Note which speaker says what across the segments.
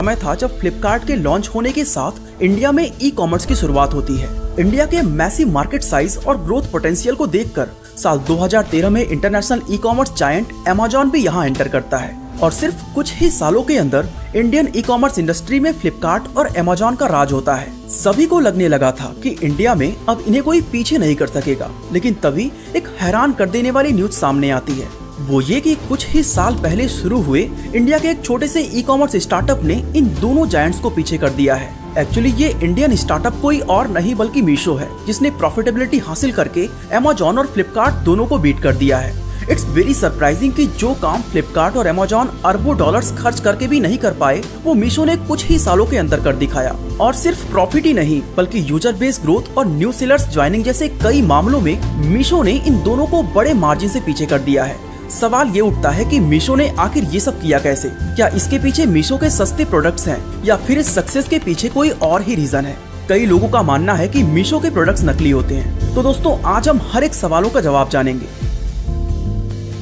Speaker 1: समय था जब फ्लिपकार्ट के लॉन्च होने के साथ इंडिया में ई कॉमर्स की शुरुआत होती है। इंडिया के मैसिव मार्केट साइज और ग्रोथ पोटेंशियल को देखकर साल 2013 में international e commerce giant Amazon भी यहाँ एंटर करता है और सिर्फ कुछ ही सालों के अंदर इंडियन ई कॉमर्स इंडस्ट्री में फ्लिपकार्ट और अमेज़न का राज होता है। सभी को लगने लगा था कि इंडिया में अब इन्हें कोई पीछे नहीं कर सकेगा, लेकिन तभी एक हैरान कर देने वाली न्यूज सामने आती है। वो ये कि कुछ ही साल पहले शुरू हुए इंडिया के एक छोटे से ई कॉमर्स स्टार्टअप ने इन दोनों जायंट्स को पीछे कर दिया है। एक्चुअली ये इंडियन स्टार्टअप कोई और नहीं बल्कि मीशो है, जिसने प्रॉफिटेबिलिटी हासिल करके अमेज़न और फ्लिपकार्ट दोनों को बीट कर दिया है। इट्स वेरी सरप्राइजिंग कि जो काम फ्लिपकार्ट और अमेज़न अरबों डॉलर्स खर्च करके भी नहीं कर पाए, वो मीशो ने कुछ ही सालों के अंदर कर दिखाया। और सिर्फ प्रॉफिट ही नहीं बल्कि यूजर बेस ग्रोथ और न्यू सेलर्स ज्वाइनिंग जैसे कई मामलों में मीशो ने इन दोनों को बड़े मार्जिन से पीछे कर दिया है। सवाल ये उठता है कि मीशो ने आखिर ये सब किया कैसे? क्या इसके पीछे मीशो के सस्ते प्रोडक्ट्स हैं या फिर इस सक्सेस के पीछे कोई और ही रीजन है? कई लोगों का मानना है कि मीशो के प्रोडक्ट्स नकली होते हैं। तो दोस्तों आज हम हर एक सवालों का जवाब जानेंगे।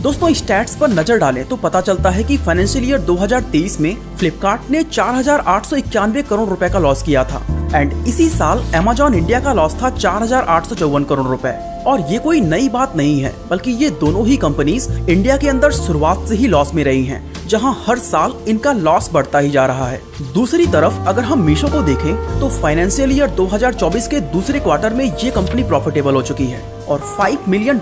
Speaker 1: दोस्तों स्टैट्स पर नजर डालें तो पता चलता है कि फाइनेंशियल ईयर 2023 में फ्लिपकार्ट ने 4,891 करोड़ रुपए का लॉस किया था एंड इसी साल अमेज़न इंडिया का लॉस था 4,854 करोड़ रुपए। और ये कोई नई बात नहीं है, बल्कि ये दोनों ही कंपनीज इंडिया के अंदर शुरुआत से ही लॉस में रही हैं, जहां हर साल इनका लॉस बढ़ता ही जा रहा है। दूसरी तरफ अगर हम मीशो को देखें तो फाइनेंशियल ईयर 2024 के दूसरे क्वार्टर में ये कंपनी प्रॉफिटेबल हो चुकी है और $5 मिलियन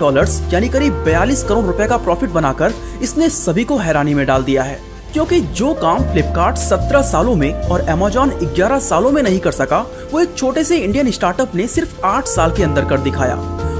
Speaker 1: यानी करीब 42 करोड़ रुपए का प्रॉफिट बनाकर इसने सभी को हैरानी में डाल दिया है। क्योंकि जो काम फ्लिपकार्ट 17 सालों में और अमेज़न 11 सालों में नहीं कर सका, वो एक छोटे से इंडियन स्टार्टअप ने सिर्फ 8 साल के अंदर कर दिखाया।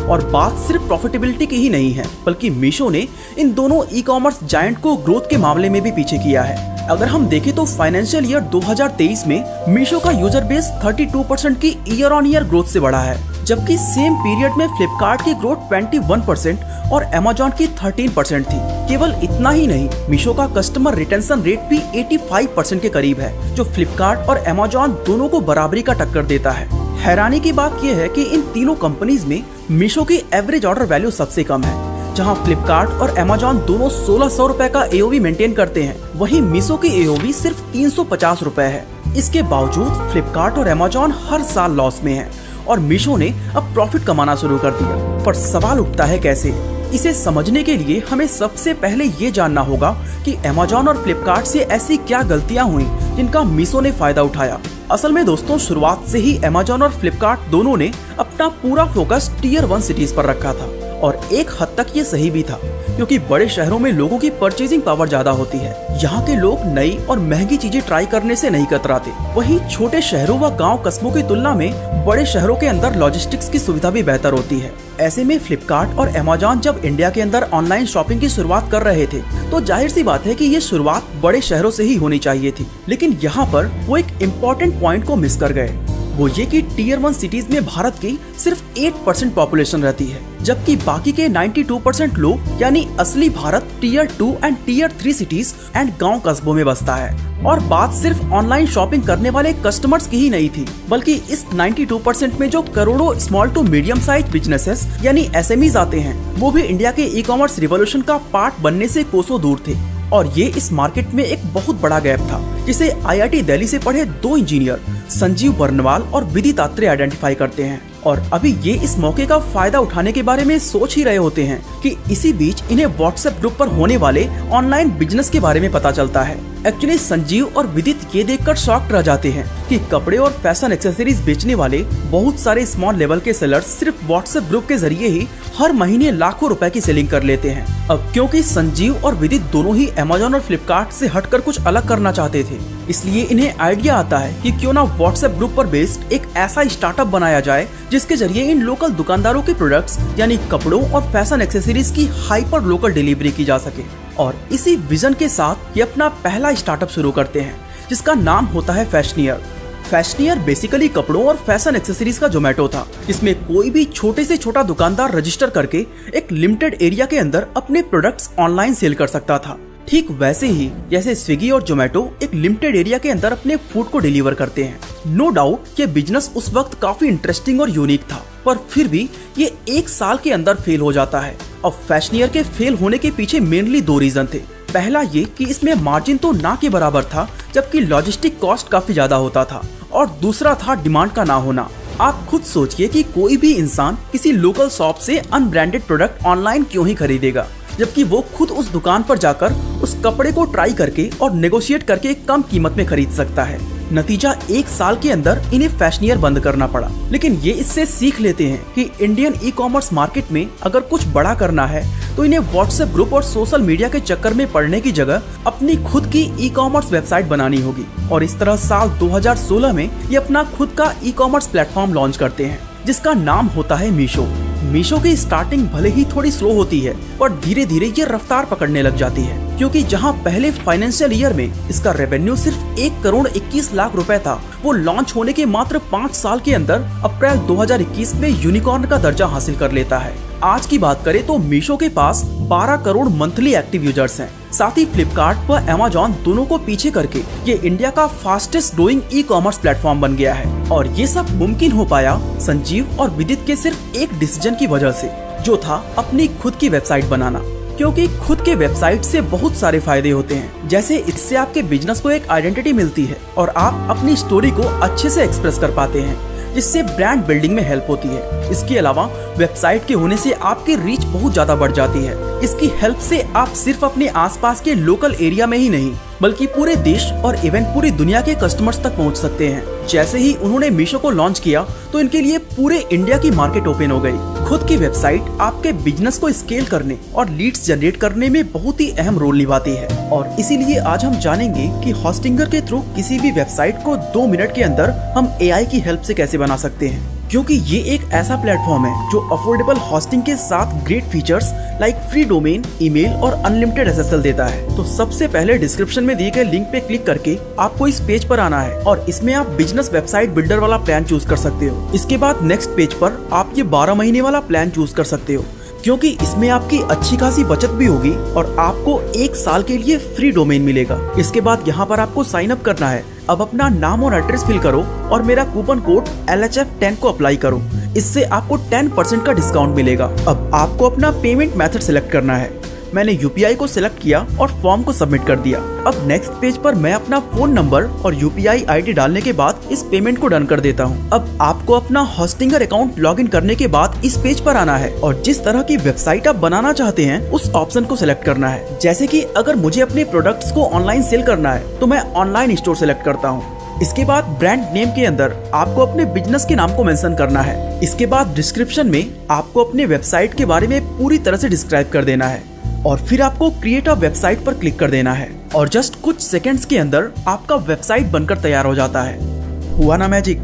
Speaker 1: और बात सिर्फ प्रॉफिटेबिलिटी की ही नहीं है, बल्कि मीशो ने इन दोनों ई कॉमर्स जायंट को ग्रोथ के मामले में भी पीछे किया है। अगर हम देखें तो फाइनेंशियल ईयर 2023 में मीशो का यूजर बेस 32% की ईयर ऑन ईयर ग्रोथ से बढ़ा है, जबकि सेम पीरियड में फ्लिपकार्ट की ग्रोथ 21% और अमेज़न की 13% थी। केवल इतना ही नहीं, मीशो का कस्टमर रिटेंशन रेट भी 85% के करीब है, जो फ्लिपकार्ट और अमेज़न दोनों को बराबरी का टक्कर देता है। हैरानी की बात यह है कि इन तीनों कंपनीज में मीशो की एवरेज ऑर्डर वैल्यू सबसे कम है। जहां फ्लिपकार्ट और अमेज़न दोनों 1600 रुपए का AOV मेंटेन करते हैं, वहीं मीशो की AOV सिर्फ 350 रुपए है। इसके बावजूद फ्लिपकार्ट और अमेज़न हर साल लॉस में है और मीशो ने अब प्रॉफिट कमाना शुरू कर दिया। पर सवाल उठता है कैसे? इसे समझने के लिए हमें सबसे पहले ये जानना होगा कि अमेज़न और फ्लिपकार्ट से ऐसी क्या गलतियां हुई जिनका मीशो ने फायदा उठाया। असल में दोस्तों शुरुआत से ही अमेज़न और फ्लिपकार्ट दोनों ने अपना पूरा फोकस टियर 1 सिटीज पर रखा था और एक हद तक ये सही भी था, क्योंकि बड़े शहरों में लोगों की परचेजिंग पावर ज्यादा होती है। यहाँ के लोग नई और महंगी चीजें ट्राई करने से नहीं कतराते। वहीं छोटे शहरों व गांव कस्बों की तुलना में बड़े शहरों के अंदर लॉजिस्टिक्स की सुविधा भी बेहतर होती है। ऐसे में फ्लिपकार्ट और अमेज़न जब इंडिया के अंदर ऑनलाइन शॉपिंग की शुरुआत कर रहे थे, तो जाहिर सी बात है कि ये शुरुआत बड़े शहरों से ही होनी चाहिए थी। लेकिन यहाँ पर वो एक इम्पोर्टेंट पॉइंट को मिस कर गए। वो ये कि टियर 1 सिटीज में भारत की सिर्फ 8% पॉपुलेशन रहती है, जबकि बाकी के 92% लोग यानी असली Bharat tier 2 and tier 3 cities and गांव कस्बों में बसता है। और बात सिर्फ ऑनलाइन शॉपिंग करने वाले कस्टमर्स की ही नहीं थी, बल्कि इस 92% में जो करोड़ों small to medium size businesses यानी SMEs आते हैं, वो भी इंडिया के ई कॉमर्स रिवॉल्यूशन का पार्ट बनने से कोसों दूर थे। और ये इस मार्केट में एक बहुत बड़ा गैप था, जिसे IIT दिल्ली से पढ़े 2 इंजीनियर संजीव बर्नवाल और विदित आत्रे आइडेंटिफाई करते हैं। और अभी ये इस मौके का फायदा उठाने के बारे में सोच ही रहे होते हैं कि इसी बीच इन्हें व्हाट्सएप ग्रुप पर होने वाले ऑनलाइन बिजनेस के बारे में पता चलता है। एक्चुअली संजीव और विदित ये देखकर शॉक्ड रह जाते हैं कि कपड़े और फैशन एक्सेसरीज बेचने वाले बहुत सारे स्मॉल लेवल के सेलर्स सिर्फ व्हाट्सएप ग्रुप के जरिए ही हर महीने लाखों रुपए की सेलिंग कर लेते हैं। अब क्योंकि संजीव और विदित दोनों ही अमेज़न और फ्लिपकार्ट से हटकर कुछ अलग करना चाहते थे, इसलिए इन्हें आइडिया आता है कि क्यों ना व्हाट्सएप ग्रुप पर बेस्ड एक ऐसा स्टार्टअप बनाया जाए जिसके जरिए इन लोकल दुकानदारों के प्रोडक्ट्स यानी कपड़ों और फैशन एक्सेसरीज की हाइपर लोकल डिलीवरी की जा सके। और इसी विजन के साथ ये अपना पहला स्टार्टअप शुरू करते हैं, जिसका नाम होता है फैशनियर। फैशनियर बेसिकली कपड़ों और फैशन एक्सेसरीज का जोमेटो था, जिसमें कोई भी छोटे से छोटा दुकानदार रजिस्टर करके एक लिमिटेड एरिया के अंदर अपने प्रोडक्ट्स ऑनलाइन सेल कर सकता था। ठीक वैसे ही जैसे स्विगी और जोमेटो एक लिमिटेड एरिया के अंदर अपने फूड को डिलीवर करते हैं। नो डाउट ये बिजनेस उस वक्त काफी इंटरेस्टिंग और यूनिक था, पर फिर भी ये 1 साल के अंदर फेल हो जाता है। अब फैशनियर के फेल होने के पीछे मेनली 2 रीजन थे। पहला ये कि इसमें मार्जिन तो ना के बराबर था, जबकि लॉजिस्टिक कॉस्ट काफी ज्यादा होता था, और दूसरा था डिमांड का ना होना। आप खुद सोचिए कि कोई भी इंसान किसी लोकल शॉप से अनब्रांडेड प्रोडक्ट ऑनलाइन क्यों ही खरीदेगा, जबकि वो खुद उस दुकान पर जाकर उस कपड़े को ट्राई करके और नेगोशिएट करके कम कीमत में खरीद सकता है। नतीजा 1 साल के अंदर इन्हें फैशनियर बंद करना पड़ा। लेकिन ये इससे सीख लेते हैं कि इंडियन ई कॉमर्स मार्केट में अगर कुछ बड़ा करना है तो इन्हें व्हाट्सएप ग्रुप और सोशल मीडिया के चक्कर में पड़ने की जगह अपनी खुद की ई कॉमर्स वेबसाइट बनानी होगी। और इस तरह साल 2016 में ये अपना खुद का ई कॉमर्स प्लेटफॉर्म लॉन्च करते हैं, जिसका नाम होता है मीशो। मीशो की स्टार्टिंग भले ही थोड़ी स्लो होती है, पर धीरे धीरे ये रफ्तार पकड़ने लग जाती है, क्योंकि जहां पहले फाइनेंशियल ईयर में इसका रेवेन्यू सिर्फ 1 करोड़ 21 लाख रुपए था, वो लॉन्च होने के मात्र 5 साल के अंदर अप्रैल 2021 में यूनिकॉर्न का दर्जा हासिल कर लेता है। आज की बात करें तो मीशो के पास 12 करोड़ मंथली एक्टिव यूजर्स हैं। साथ ही फ्लिपकार्ट व अमेज़न दोनों को पीछे करके ये इंडिया का fastest growing e commerce platform बन गया है। और ये सब मुमकिन हो पाया संजीव और विदित के सिर्फ एक डिसीजन की वजह से, जो था अपनी खुद की वेबसाइट बनाना। क्योंकि खुद के वेबसाइट से बहुत सारे फायदे होते हैं, जैसे इससे आपके बिजनेस को एक आइडेंटिटी मिलती है और आप अपनी स्टोरी को अच्छे से एक्सप्रेस कर पाते हैं, जिससे ब्रांड बिल्डिंग में हेल्प होती है। इसके अलावा वेबसाइट के होने से आपकी रीच बहुत ज्यादा बढ़ जाती है। इसकी हेल्प से आप सिर्फ अपने आसपास के लोकल एरिया में ही नहीं, बल्कि पूरे देश और इवन पूरी दुनिया के कस्टमर्स तक पहुंच सकते हैं। जैसे ही उन्होंने मीशो को लॉन्च किया तो इनके लिए पूरे इंडिया की मार्केट ओपन हो गई। खुद की वेबसाइट आपके बिजनेस को स्केल करने और लीड्स जनरेट करने में बहुत ही अहम रोल निभाती है। और इसीलिए आज हम जानेंगे कि होस्टिंगर के थ्रू किसी भी वेबसाइट को 2 मिनट के अंदर हम AI की हेल्प से कैसे बना सकते हैं, क्योंकि ये एक ऐसा प्लेटफॉर्म है जो अफोर्डेबल होस्टिंग के साथ great features like free domain, email और अनलिमिटेड SSL देता है। तो सबसे पहले डिस्क्रिप्शन में दिए गए लिंक पे क्लिक करके आपको इस पेज पर आना है और इसमें आप बिजनेस वेबसाइट बिल्डर वाला प्लान चूज कर सकते हो। इसके बाद नेक्स्ट पेज पर आप ये 12 महीने वाला प्लान चूज कर सकते हो, क्योंकि इसमें आपकी अच्छी खासी बचत भी होगी और आपको 1 साल के लिए फ्री डोमेन मिलेगा। इसके बाद यहाँ पर आपको साइन अप करना है। अब अपना नाम और एड्रेस फिल करो और मेरा कूपन कोड LHF10 को अप्लाई करो। इससे आपको 10% का डिस्काउंट मिलेगा। अब आपको अपना पेमेंट मेथड सिलेक्ट करना है। मैंने UPI को सिलेक्ट किया और फॉर्म को सबमिट कर दिया। अब नेक्स्ट पेज पर मैं अपना फोन नंबर और UPI ID डालने के बाद इस पेमेंट को डन कर देता हूँ। अब आपको अपना होस्टिंगर अकाउंट लॉगिन करने के बाद इस पेज पर आना है और जिस तरह की वेबसाइट आप बनाना चाहते हैं उस ऑप्शन को सिलेक्ट करना है। जैसे कि अगर मुझे अपने प्रोडक्ट्स को ऑनलाइन सेल करना है तो मैं ऑनलाइन स्टोर सिलेक्ट करता हूँ। इसके बाद ब्रांड नेम के अंदर आपको अपने बिजनेस के नाम को मेंशन करना है। इसके बाद डिस्क्रिप्शन में आपको अपने वेबसाइट के बारे में पूरी तरह से डिस्क्राइब कर देना है और फिर आपको क्रिएट अ वेबसाइट पर क्लिक कर देना है और जस्ट कुछ सेकंड्स के अंदर आपका वेबसाइट बनकर तैयार हो जाता है। हुआ ना मैजिक।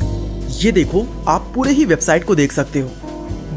Speaker 1: ये देखो, आप पूरे ही वेबसाइट को देख सकते हो।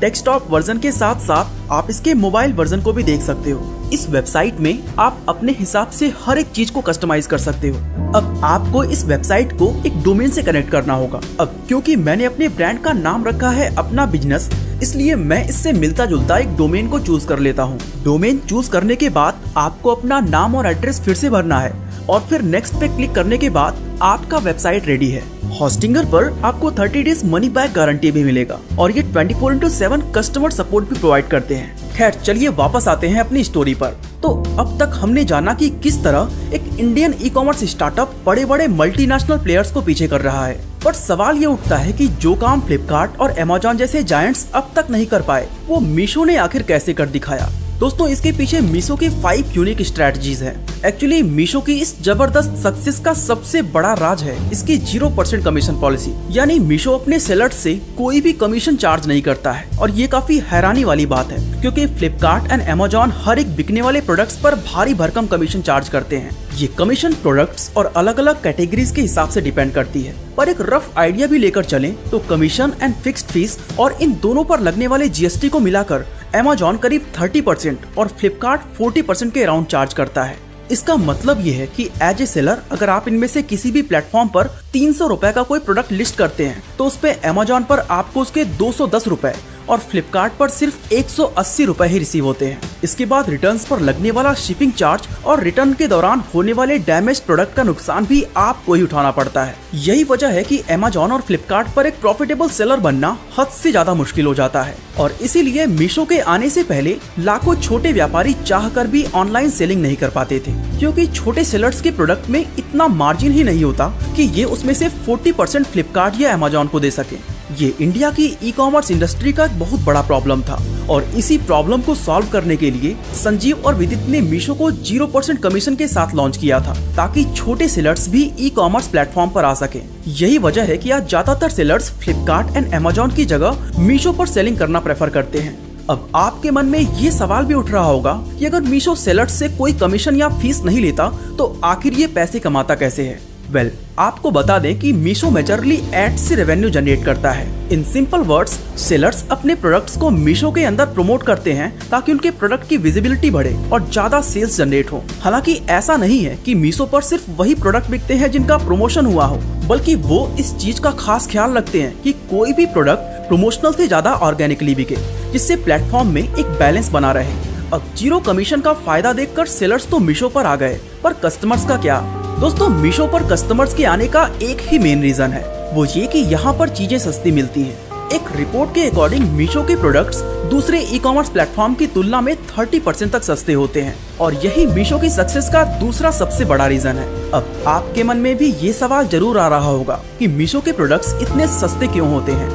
Speaker 1: डेस्कटॉप वर्जन के साथ साथ आप इसके मोबाइल वर्जन को भी देख सकते हो। इस वेबसाइट में आप अपने हिसाब से हर एक चीज को कस्टमाइज कर सकते हो। अब आपको इस वेबसाइट को एक डोमेन से कनेक्ट करना होगा। अब क्योंकि मैंने अपने ब्रांड का नाम रखा है अपना बिजनेस, इसलिए मैं इससे मिलता जुलता एक डोमेन को चूज कर लेता हूँ। डोमेन चूज करने के बाद आपको अपना नाम और एड्रेस फिर से भरना है और फिर नेक्स्ट पे क्लिक करने के बाद आपका वेबसाइट रेडी है। होस्टिंगर पर आपको 30 डेज मनी बैक गारंटी भी मिलेगा और ये 24/7 कस्टमर सपोर्ट भी प्रोवाइड करते हैं। खैर चलिए वापस आते हैं अपनी स्टोरी पर। तो अब तक हमने जाना कि किस तरह एक इंडियन ई कॉमर्स स्टार्टअप बड़े बड़े मल्टीनेशनल प्लेयर्स को पीछे कर रहा है। पर सवाल ये उठता है कि जो काम फ्लिपकार्ट और अमेज़न जैसे जायंट्स अब तक नहीं कर पाए, वो मीशो ने आखिर कैसे कर दिखाया। दोस्तों, इसके पीछे मीशो की 5 यूनिक स्ट्रेटजीज हैं। एक्चुअली मीशो की इस जबरदस्त सक्सेस का सबसे बड़ा राज है इसकी 0% कमीशन पॉलिसी। यानी मीशो अपने सेलर्स से कोई भी कमीशन चार्ज नहीं करता है और ये काफी हैरानी वाली बात है, क्योंकि फ्लिपकार्ट एंड अमेज़न हर एक बिकने वाले प्रोडक्ट्स पर भारी भरकम कमीशन चार्ज करते हैं। ये कमीशन प्रोडक्ट्स और अलग अलग कैटेगरीज के हिसाब से डिपेंड करती है। पर एक रफ आइडिया भी लेकर चलें तो कमीशन एंड फिक्स्ड फीस और इन दोनों पर लगने वाले GST को मिलाकर अमेज़न करीब 30% और फ्लिपकार्ट 40% के अराउंड चार्ज करता है। इसका मतलब ये है कि एज ए सेलर अगर आप इनमें से किसी भी प्लेटफॉर्म पर 300 रुपए का कोई प्रोडक्ट लिस्ट करते हैं तो उस पे अमेज़न पर आपको उसके 210 रुपए और फ्लिपकार्ट पर सिर्फ 180 रुपए ही रिसीव होते हैं। इसके बाद रिटर्न्स पर लगने वाला शिपिंग चार्ज और रिटर्न के दौरान होने वाले डैमेज प्रोडक्ट का नुकसान भी आपको ही उठाना पड़ता है। यही वजह है कि अमेज़न और फ्लिपकार्ट पर एक प्रॉफिटेबल सेलर बनना हद से ज्यादा मुश्किल हो जाता है और इसीलिए मीशो के आने से पहले लाखों छोटे व्यापारी चाहकर भी ऑनलाइन सेलिंग नहीं कर पाते थे, क्योंकि छोटे सेलर्स के प्रोडक्ट में इतना मार्जिन ही नहीं होता कि ये उसमें से 40% फ्लिपकार्ट या अमेज़न को दे सके। ये इंडिया की ई कॉमर्स इंडस्ट्री का एक बहुत बड़ा प्रॉब्लम था और इसी प्रॉब्लम को सॉल्व करने के लिए संजीव और विदित ने मीशो को 0% कमीशन के साथ लॉन्च किया था, ताकि छोटे सेलर्स भी ई कॉमर्स प्लेटफॉर्म पर आ सके। यही वजह है कि आज ज्यादातर सेलर्स फ्लिपकार्ट एंड अमेज़न की जगह मीशो पर सेलिंग करना प्रेफर करते हैं। अब आपके मन में ये सवाल भी उठ रहा होगा कि अगर मीशो सेलर्स से कोई कमीशन या फीस नहीं लेता तो आखिर ये पैसे कमाता कैसे है? वेल, आपको बता दें कि मीशो मेजरली एड्स से रेवेन्यू जनरेट करता है। इन सिंपल वर्ड्स, सेलर्स अपने प्रोडक्ट्स को मीशो के अंदर प्रमोट करते हैं ताकि उनके प्रोडक्ट की विजिबिलिटी बढ़े और ज्यादा सेल्स जनरेट हो। हालांकि ऐसा नहीं है कि मीशो पर सिर्फ वही प्रोडक्ट बिकते हैं जिनका प्रमोशन हुआ हो, बल्कि वो इस चीज का खास ख्याल रखते हैं कि कोई भी प्रोडक्ट प्रमोशनल से ज्यादा ऑर्गेनिकली बिके, जिससे प्लेटफॉर्म में एक बैलेंस बना रहे। अब 0 कमीशन का फायदा देखकर सेलर्स तो मीशो पर आ गए, पर कस्टमर्स का क्या? दोस्तों, मीशो पर कस्टमर्स के आने का एक ही मेन रीजन है, वो ये कि यहाँ पर चीजें सस्ती मिलती हैं। एक रिपोर्ट के अकॉर्डिंग मीशो के प्रोडक्ट्स दूसरे ई कॉमर्स प्लेटफॉर्म की तुलना में 30% तक सस्ते होते हैं और यही मीशो की सक्सेस का दूसरा सबसे बड़ा रीजन है। अब आपके मन में भी ये सवाल जरूर आ रहा होगा कि मीशो के प्रोडक्ट्स इतने सस्ते क्यों होते हैं?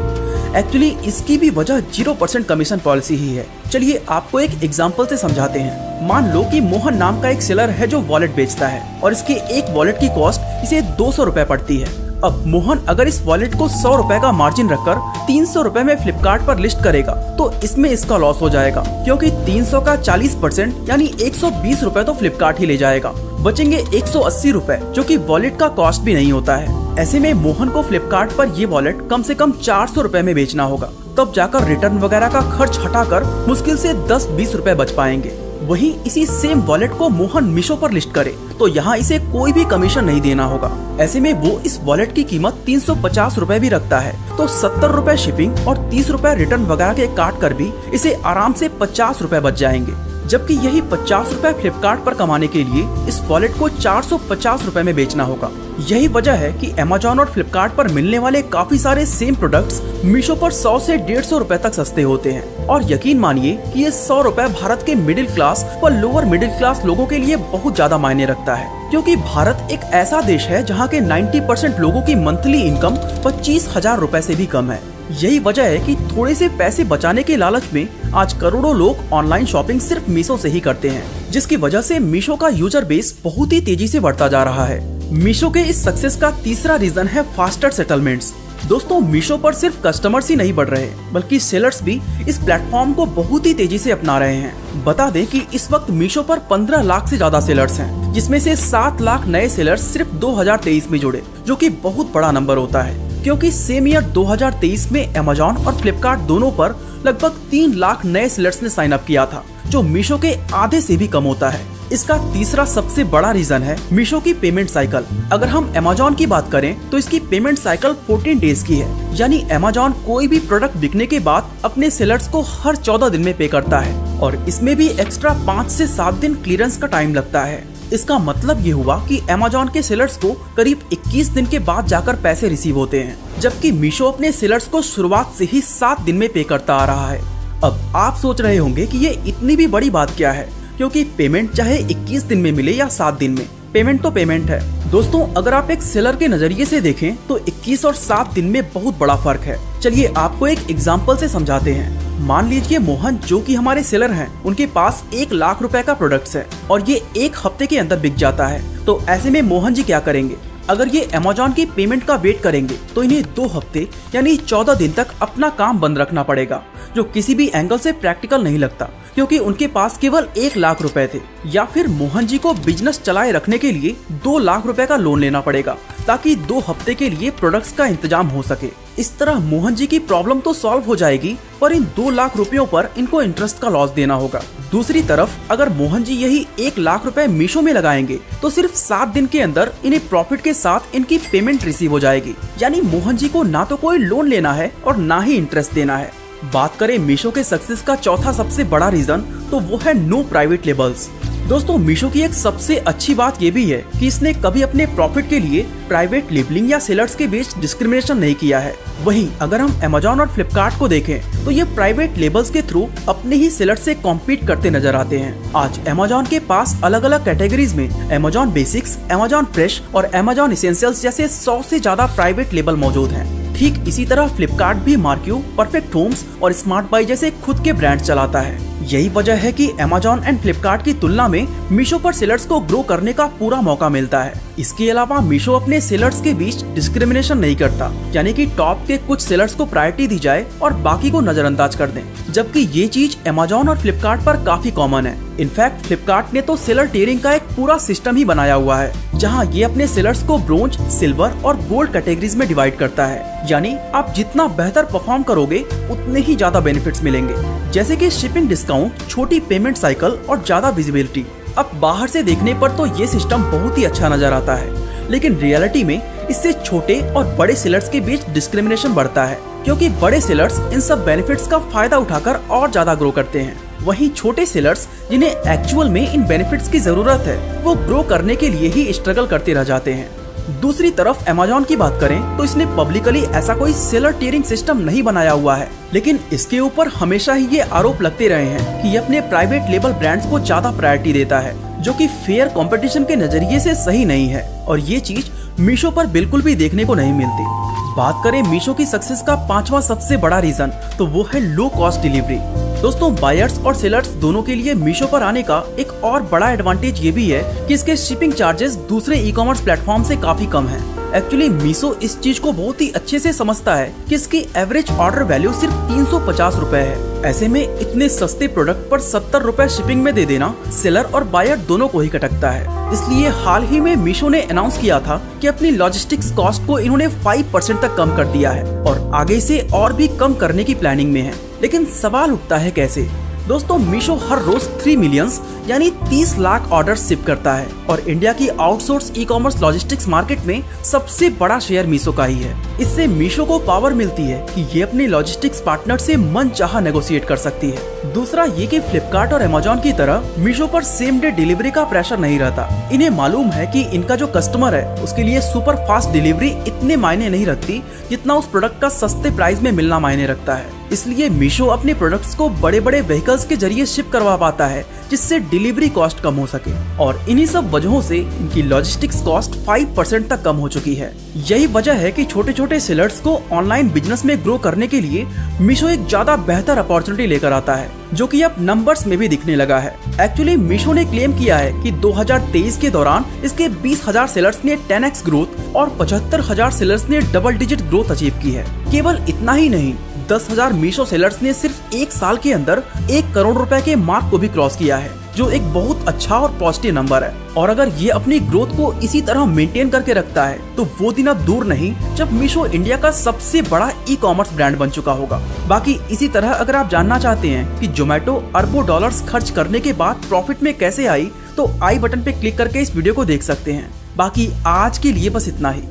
Speaker 1: एक्चुअली इसकी भी वजह 0% कमीशन पॉलिसी ही है। चलिए आपको एक एग्जांपल से समझाते हैं। मान लो कि मोहन नाम का एक सेलर है जो वॉलेट बेचता है और इसके एक वॉलेट की कॉस्ट इसे 200 रुपए पड़ती है। अब मोहन अगर इस वॉलेट को 100 रुपए का मार्जिन रखकर 300 रुपए में फ्लिपकार्ट पर लिस्ट करेगा तो इसमें इसका लॉस हो जाएगा, क्योंकि 300 का 40% यानी 120 रुपए तो फ्लिपकार्ट ही ले जाएगा। बचेंगे 180 रुपए, जो कि वॉलेट का कॉस्ट भी नहीं होता है। ऐसे में मोहन को फ्लिपकार्ट पर ये वॉलेट कम से कम 400 रुपए में बेचना होगा, तब जाकर रिटर्न वगैरह का खर्च हटाकर मुश्किल से 10-20 रुपए बच पाएंगे। वहीं इसी सेम वॉलेट को मोहन मीशो पर लिस्ट करे तो यहाँ इसे कोई भी कमीशन नहीं देना होगा। ऐसे में वो इस वॉलेट की कीमत 350 रुपए भी रखता है तो 70 रुपए शिपिंग और 30 रुपए रिटर्न वगैरह के काट कर भी इसे आराम से 50 रुपए बच जाएंगे। जबकि यही 50 रुपए फ्लिपकार्ट पर कमाने के लिए इस वॉलेट को 450 रुपए में बेचना होगा। यही वजह है कि अमेज़न और फ्लिपकार्ट पर मिलने वाले काफी सारे सेम प्रोडक्ट्स मीशो पर 100 से 150 रुपए तक सस्ते होते हैं। और यकीन मानिए कि ये 100 रुपए भारत के मिडिल क्लास व लोअर मिडिल क्लास लोगों के लिए बहुत ज्यादा मायने रखता है, क्योंकि भारत एक ऐसा देश है जहाँ के 90% लोगों की मंथली इनकम 25,000 रुपए से भी कम है। यही वजह है कि थोड़े से पैसे बचाने के लालच में आज करोड़ों लोग ऑनलाइन शॉपिंग सिर्फ मीशो से ही करते हैं, जिसकी वजह से मीशो का यूजर बेस बहुत ही तेजी से बढ़ता जा रहा है। मीशो के इस सक्सेस का तीसरा रीजन है फास्टर सेटलमेंट्स। दोस्तों, मीशो पर सिर्फ कस्टमर्स ही नहीं बढ़ रहे, बल्कि सेलर्स भी इस प्लेटफॉर्म को बहुत ही तेजी से अपना रहे हैं। बता दें कि इस वक्त मीशो पर 15 लाख से ज्यादा सेलर्स हैं, जिसमें से 7 लाख नए सेलर्स सिर्फ 2023 में जुड़े, जो कि बहुत बड़ा नंबर होता है, क्योंकि सेम ईयर 2023 में अमेज़न और फ्लिपकार्ट दोनों पर लगभग 3 लाख नए सेलर्स ने साइन अप किया था, जो मीशो के आधे से भी कम होता है। इसका तीसरा सबसे बड़ा रीजन है मीशो की पेमेंट साइकिल। अगर हम अमेज़न की बात करें तो इसकी पेमेंट साइकिल 14 डेज की है, यानी अमेज़न कोई भी प्रोडक्ट बिकने के बाद अपने सेलर्स को हर 14 दिन में पे करता है और इसमें भी एक्स्ट्रा 5 से 7 दिन क्लियरेंस का टाइम लगता है। इसका मतलब ये हुआ कि अमेज़न के सेलर्स को करीब 21 दिन के बाद जाकर पैसे रिसीव होते हैं, जबकि मीशो अपने सेलर्स को शुरुआत से ही 7 दिन में पे करता आ रहा है। अब आप सोच रहे होंगे कि ये इतनी भी बड़ी बात क्या है, क्योंकि पेमेंट चाहे 21 दिन में मिले या 7 दिन में, पेमेंट तो पेमेंट है। दोस्तों, अगर आप एक सेलर के नजरिए से देखें तो 21 और 7 दिन में बहुत बड़ा फर्क है। चलिए आपको एक एग्जांपल से समझाते हैं। मान लीजिए मोहन, जो कि हमारे सेलर हैं, उनके पास 1 लाख रुपए का प्रोडक्ट्स है और ये 1 हफ्ते के अंदर बिक जाता है। तो ऐसे में मोहन जी क्या करेंगे? अगर ये अमेज़न की पेमेंट का वेट करेंगे तो इन्हें 2 हफ्ते यानी 14 दिन तक अपना काम बंद रखना पड़ेगा, जो किसी भी एंगल से प्रैक्टिकल नहीं लगता, क्योंकि उनके पास केवल 1 लाख रुपए थे। या फिर मोहन जी को बिजनेस चलाए रखने के लिए 2 लाख रुपए का लोन लेना पड़ेगा, ताकि 2 हफ्ते के लिए प्रोडक्ट्स का इंतजाम हो सके। इस तरह मोहन जी की प्रॉब्लम तो सॉल्व हो जाएगी, पर इन 2 लाख रुपयों पर इनको इंटरेस्ट का लॉस देना होगा। दूसरी तरफ अगर मोहन जी यही 1 लाख रुपए मीशो में लगाएंगे तो सिर्फ 7 दिन के अंदर इन्हें प्रॉफिट के साथ इनकी पेमेंट रिसीव हो जाएगी। यानी मोहन जी को ना तो कोई लोन लेना है और ना ही इंटरेस्ट देना है। बात करें मीशो के सक्सेस का चौथा सबसे बड़ा रीजन तो वो है नो प्राइवेट लेबल्स। दोस्तों मीशो की एक सबसे अच्छी बात ये भी है कि इसने कभी अपने प्रॉफिट के लिए प्राइवेट लेबलिंग या सेलर्स के बीच डिस्क्रिमिनेशन नहीं किया है। वहीं अगर हम Amazon और फ्लिपकार्ट को देखें तो ये प्राइवेट लेबल्स के थ्रू अपने ही सेलर्स से कॉम्पीट करते नजर आते हैं। आज Amazon के पास अलग अलग कैटेगरीज में Amazon बेसिक्स, Amazon फ्रेश और Amazon एसेंशियल्स जैसे 100 से ज्यादा प्राइवेट लेबल मौजूद हैं। ठीक इसी तरह फ्लिपकार्ट भी मार्क्यू, परफेक्ट होम्स और स्मार्ट बाई जैसे खुद के ब्रांड चलाता है। यही वजह है कि Amazon एंड फ्लिपकार्ट की तुलना में मीशो पर सेलर्स को ग्रो करने का पूरा मौका मिलता है। इसके अलावा मीशो अपने सेलर्स के बीच डिस्क्रिमिनेशन नहीं करता, यानी कि टॉप के कुछ सेलर्स को प्रायोरिटी दी जाए और बाकी को नजरअंदाज कर दें, जबकि ये चीज Amazon और फ्लिपकार्ट पर काफी कॉमन है। इनफैक्ट फ्लिपकार्ट ने तो सेलर टियरिंग का एक पूरा सिस्टम ही बनाया हुआ है, जहां ये अपने सेलर्स को ब्रोंज, सिल्वर और गोल्ड कैटेगरीज में डिवाइड करता है। यानी आप जितना बेहतर परफॉर्म करोगे उतने ही ज्यादा बेनिफिट्स मिलेंगे, जैसे कि शिपिंग डिस्काउंट, छोटी पेमेंट साइकिल और ज्यादा विजिबिलिटी। अब बाहर से देखने पर तो ये सिस्टम बहुत ही अच्छा नजर आता है, लेकिन रियलिटी में इससे छोटे और बड़े सेलर्स के बीच डिस्क्रिमिनेशन बढ़ता है, क्योंकि बड़े सेलर्स इन सब बेनिफिट्स का फायदा उठाकर और ज्यादा ग्रो करते हैं। वहीं छोटे सेलर्स जिन्हें एक्चुअल में इन बेनिफिट्स की जरूरत है, वो ग्रो करने के लिए ही स्ट्रगल करते रह जाते हैं। दूसरी तरफ Amazon की बात करें तो इसने पब्लिकली ऐसा कोई सेलर टियरिंग सिस्टम नहीं बनाया हुआ है, लेकिन इसके ऊपर हमेशा ही ये आरोप लगते रहे हैं कि ये अपने प्राइवेट लेबल ब्रांड्स को ज्यादा प्रायोरिटी देता है, जो कि फेयर कंपटीशन के नजरिए से सही नहीं है और ये चीज मीशो पर बिल्कुल भी देखने को नहीं मिलती। बात करें मीशो की सक्सेस का पांचवा सबसे बड़ा रीजन तो वो है लो कॉस्ट डिलीवरी। दोस्तों बायर्स और सेलर्स दोनों के लिए मीशो पर आने का एक और बड़ा एडवांटेज ये भी है कि इसके शिपिंग चार्जेस दूसरे ई कॉमर्स प्लेटफॉर्म से काफी कम है। एक्चुअली मीशो इस चीज को बहुत ही अच्छे से समझता है कि इसकी एवरेज ऑर्डर वैल्यू सिर्फ 350 रुपए है। ऐसे में इतने सस्ते प्रोडक्ट पर 70 रुपए शिपिंग में दे देना सेलर और बायर दोनों को ही कटकता है। इसलिए हाल ही में मीशो ने अनाउंस किया था कि अपनी लॉजिस्टिक्स कॉस्ट को इन्होंने 5% तक कम कर दिया है और आगे से और भी कम करने की प्लानिंग में है। लेकिन सवाल उठता है कैसे? दोस्तों मीशो हर रोज 3 मिलियंस यानी 30 लाख ऑर्डर शिप करता है और इंडिया की outsource e commerce logistics market में सबसे बड़ा शेयर मीशो का ही है। इससे मीशो को पावर मिलती है कि ये अपने लॉजिस्टिक्स पार्टनर से मनचाहा नेगोशिएट कर सकती है। दूसरा ये कि फ्लिपकार्ट और Amazon की तरह मीशो पर सेम डे डिलीवरी का प्रेशर नहीं रहता। इन्हें मालूम है कि इनका जो कस्टमर है उसके लिए सुपर फास्ट डिलीवरी इतने मायने नहीं रखती जितना उस प्रोडक्ट का सस्ते प्राइस में मिलना मायने रखता है। इसलिए मीशो अपने प्रोडक्ट्स को बड़े बड़े व्हीकल्स के जरिए शिप करवा पाता है, जिससे डिलीवरी कॉस्ट कम हो सके और इन्हीं सब वजहों से इनकी लॉजिस्टिक्स कॉस्ट 5% तक कम हो चुकी है। यही वजह है कि छोटे छोटे सेलर्स को ऑनलाइन बिजनेस में ग्रो करने के लिए मीशो एक ज्यादा बेहतर अपॉर्चुनिटी लेकर आता है, जो कि अब नंबर्स में भी दिखने लगा है। एक्चुअली मीशो ने क्लेम किया है कि 2023 के दौरान इसके 20,000 सेलर्स ने 10x ग्रोथ और 75,000 सेलर्स ने डबल डिजिट ग्रोथ अचीव की है। केवल इतना ही नहीं, 10,000 मीशो सेलर्स ने सिर्फ एक साल के अंदर 1 करोड़ रुपए के मार्क को भी क्रॉस किया है, जो एक बहुत अच्छा और पॉजिटिव नंबर है। और अगर ये अपनी ग्रोथ को इसी तरह मेंटेन करके रखता है तो वो दिन अब दूर नहीं जब मीशो इंडिया का सबसे बड़ा ई कॉमर्स ब्रांड बन चुका होगा। बाकी इसी तरह अगर आप जानना चाहते हैं कि जोमेटो अरबों डॉलर्स खर्च करने के बाद प्रॉफिट में कैसे आई, तो आई बटन पे क्लिक करके इस वीडियो को देख सकते हैं। बाकी आज के लिए बस इतना ही।